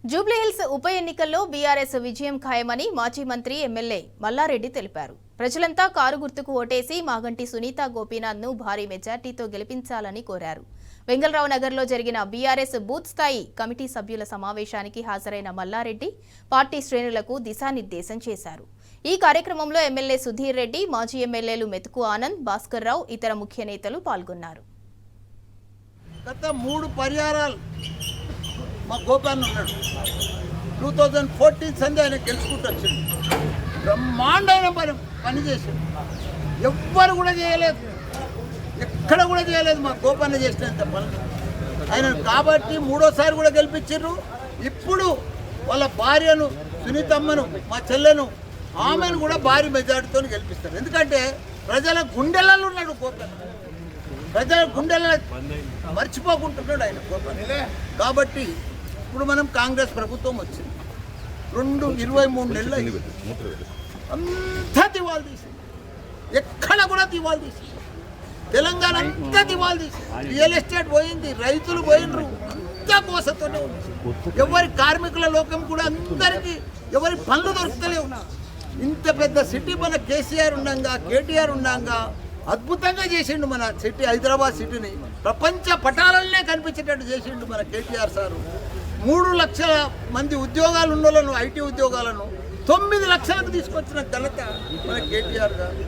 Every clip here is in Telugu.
జూబ్లీహిల్స్ ఉప ఎన్నికల్లో బీఆర్ఎస్ విజయం ఖాయమని మాజీ మంత్రి ఎమ్మెల్యే మల్లారెడ్డి తెలిపారు. ప్రజలంతా కారు గుర్తుకు ఓటేసి మాగంటి సునీత గోపీనాథ్ను భారీ మెజార్టీతో గెలిపించాలని కోరారు. వెంగళరావు నగర్లో జరిగిన బీఆర్ఎస్ బూత్ స్థాయి కమిటీ సభ్యుల సమావేశానికి హాజరైన మల్లారెడ్డి పార్టీ శ్రేణులకు దిశానిర్దేశం చేశారు. ఈ కార్యక్రమంలో ఎమ్మెల్యే సుధీర్ రెడ్డి, మాజీ ఎమ్మెల్యేలు మెతుకు ఆనంద్, భాస్కర్ రావు, ఇతర ముఖ్య నేతలు పాల్గొన్నారు. గత 3 పర్యాయాలు మా గోపాన్ ఉన్నాడు. 2014 సందే ఆయన గెలుచుకుంటూ వచ్చింది. బ్రహ్మాండమైన పని చేశాడు. ఎవ్వరు కూడా చేయలేదు, ఎక్కడ కూడా చేయలేదు మా గోపాన్న చేసినంత పనులు ఆయన. కాబట్టి 3వసారి కూడా గెలిపించారు. ఇప్పుడు వాళ్ళ భార్యను సునీతమ్మను, మా చెల్లెను, ఆమెను కూడా భారీ మెజార్టీతో గెలిపిస్తారు. ఎందుకంటే ప్రజల గుండెలలో ఉన్నాడు గోపాన్, ప్రజల గుండెల మర్చిపోకుంటున్నాడు ఆయన గోపాన్. కాబట్టి ఇప్పుడు మనం కాంగ్రెస్ ప్రభుత్వం వచ్చింది, 23 నెలలు అంతా దివాళ తీసింది. ఎక్కడ కూడా దివాళ తీసింది. తెలంగాణ అంతా దివాళ తీసింది. రియల్ ఎస్టేట్ పోయింది, రైతులు పోయినరు, అంతా కోసతోనే ఉంది. ఎవరి కార్మికుల లోకం కూడా అందరికీ ఎవరి పనులు దొరుకుతలేవు. ఇంత పెద్ద సిటీ మన కేసీఆర్ ఉండంగా, కేటీఆర్ ఉండంగా అద్భుతంగా చేసిండు మన సిటీ, హైదరాబాద్ సిటీని ప్రపంచ పటాలనే కనిపించేటట్టు చేసిండు మన కేటీఆర్ సారు. 3 లక్షల మంది ఉద్యోగాలు ఉన్న వాళ్ళను, ఐటీ ఉద్యోగాలను 9 లక్షలకు తీసుకొచ్చిన ఘనత మన కేటీఆర్ గారు.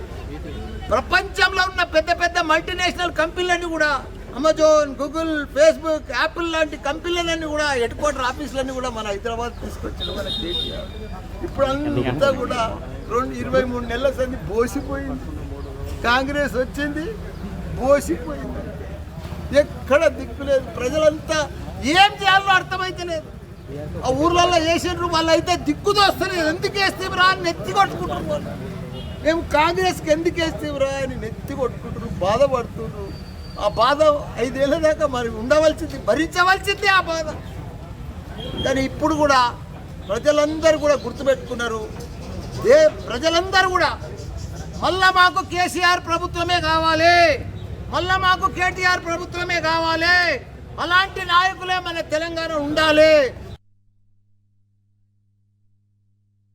ప్రపంచంలో ఉన్న పెద్ద పెద్ద మల్టీనేషనల్ కంపెనీలన్నీ కూడా, అమెజాన్, గూగుల్, ఫేస్బుక్, యాపిల్ లాంటి కంపెనీలన్నీ కూడా, హెడ్ క్వార్టర్ ఆఫీసులన్నీ కూడా మన హైదరాబాద్ తీసుకొచ్చిన మన కేటీఆర్. ఇప్పుడు అంతా కూడా 23 నెలల సంది బోసిపోయింది. కాంగ్రెస్ వచ్చింది, బోసిపోయింది. ఎక్కడ దిక్కు లేదు. ప్రజలంతా ఏం చేయాలో అర్థమైతే లేదు. ఆ ఊర్లలో వేసిండ్రు, వాళ్ళు అయితే దిక్కుతో వస్తలేదు. ఎందుకు వేస్తేవరా అని నెత్తి కొట్టుకుంటారు వాళ్ళు. మేము కాంగ్రెస్కి ఎందుకు వేస్తేవరా అని నెత్తి కొట్టుకుంటారు, బాధపడుతున్నారు. ఆ బాధ 5 ఏళ్ళ దాకా మరి ఉండవలసింది, భరించవలసింది ఆ బాధ. కానీ ఇప్పుడు కూడా ప్రజలందరూ కూడా గుర్తుపెట్టుకున్నారు. ప్రజలందరూ కూడా మళ్ళా మాకు కేసీఆర్ ప్రభుత్వమే కావాలి, మళ్ళా మాకు కేటీఆర్ ప్రభుత్వమే కావాలి, అలాంటి నాయకులే మన తెలంగాణ ఉండాలి.